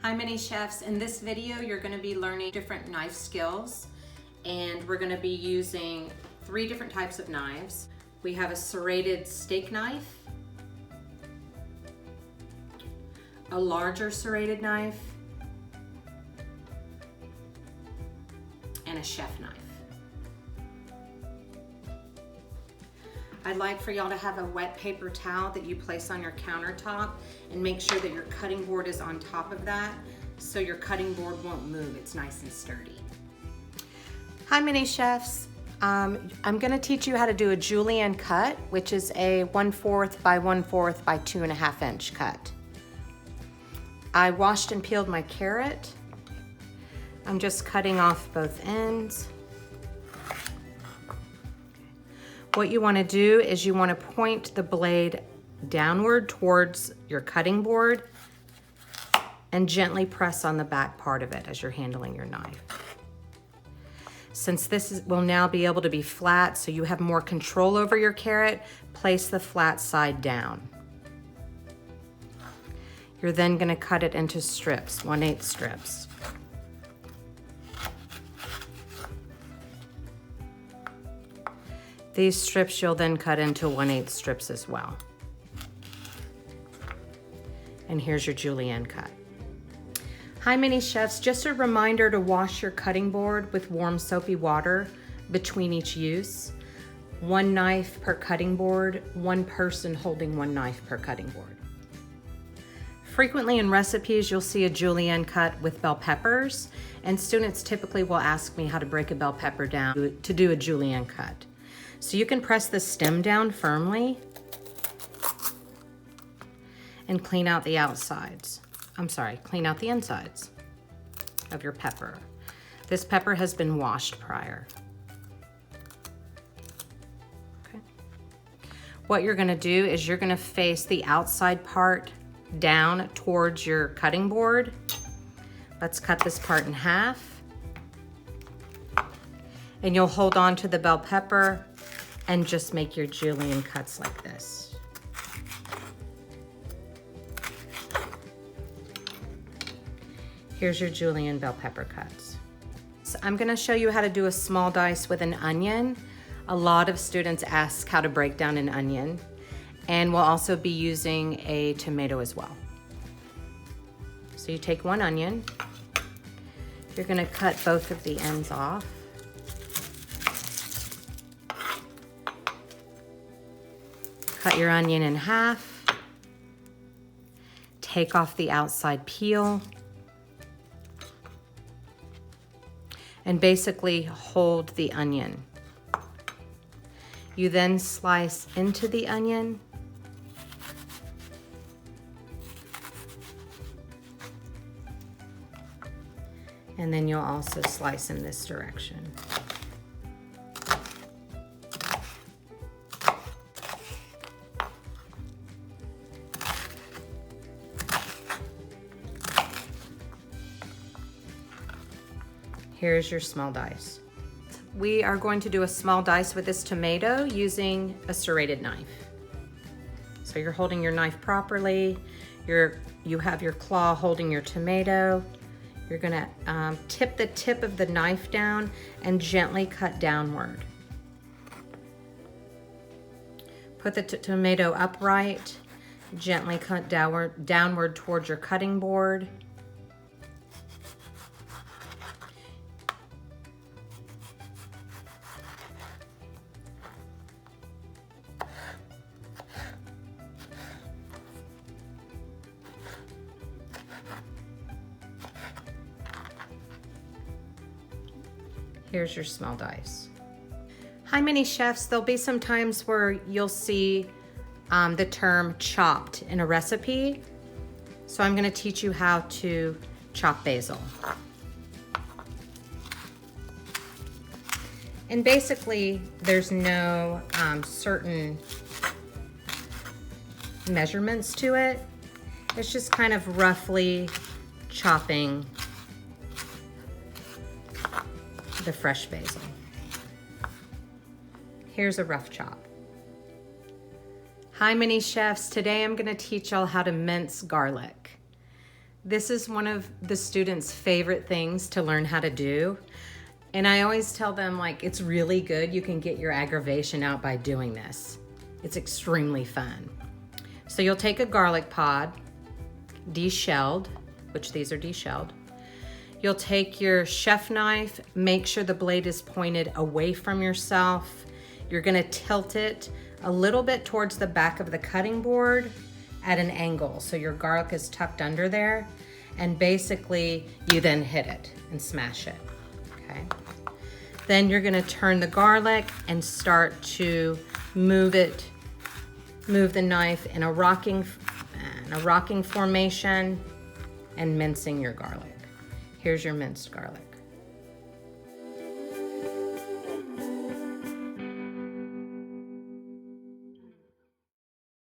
Hi mini chefs, in this video you're going to be learning different knife skills, and we're going to be using 3 different types of knives. We have a serrated steak knife, a larger serrated knife, and a chef knife. I'd like for y'all to have a wet paper towel that you place on your countertop and make sure that your cutting board is on top of that so your cutting board won't move. It's nice and sturdy. Hi mini chefs. I'm going to teach you how to do a Julienne cut, which is a 1/4 by 1/4 by 2.5 inch cut. I washed and peeled my carrot. I'm just cutting off both ends. What you want to do is you want to point the blade downward towards your cutting board and gently press on the back part of it as you're handling your knife. Since this will now be able to be flat so you have more control over your carrot, place the flat side down. You're then going to cut it into strips, 1/8 strips. These strips you'll then cut into 1/8 strips as well. And here's your Julienne cut. Hi mini chefs, just a reminder to wash your cutting board with warm soapy water between each use. 1 knife per cutting board, 1 person holding 1 knife per cutting board. Frequently in recipes you'll see a Julienne cut with bell peppers, and students typically will ask me how to break a bell pepper down to do a Julienne cut. So you can press the stem down firmly and clean out the outsides. Clean out the insides of your pepper. This pepper has been washed prior. Okay. What you're gonna do is you're gonna face the outside part down towards your cutting board. Let's cut this part in half. And you'll hold on to the bell pepper and just make your Julienne cuts like this. Here's your Julienne bell pepper cuts. So I'm gonna show you how to do a small dice with an onion. A lot of students ask how to break down an onion, and we'll also be using a tomato as well. So you take 1 onion, you're gonna cut both of the ends off. Cut your onion in half, take off the outside peel, and basically hold the onion. You then slice into the onion, and then you'll also slice in this direction. Here's your small dice. We are going to do a small dice with this tomato using a serrated knife. So you're holding your knife properly. You have your claw holding your tomato. You're gonna tip the tip of the knife down and gently cut downward. Put the tomato upright, gently cut downward towards your cutting board. Here's your small dice. Hi mini chefs, there'll be some times where you'll see the term chopped in a recipe. So I'm gonna teach you how to chop basil. And basically there's no certain measurements to it. It's just kind of roughly chopping the fresh basil. Here's a rough chop. Hi, Hi mini chefs, today I'm gonna teach y'all how to mince garlic. This is one of the students' favorite things to learn how to do. And I always tell them, like, it's really good. You can get your aggravation out by doing this. It's extremely fun. So you'll take a garlic pod, deshelled, which these are deshelled. You'll take your chef knife, make sure the blade is pointed away from yourself. You're gonna tilt it a little bit towards the back of the cutting board at an angle. So your garlic is tucked under there. And basically you then hit it and smash it, okay? Then you're gonna turn the garlic and start to move the knife in a rocking formation and mincing your garlic. Here's your minced garlic.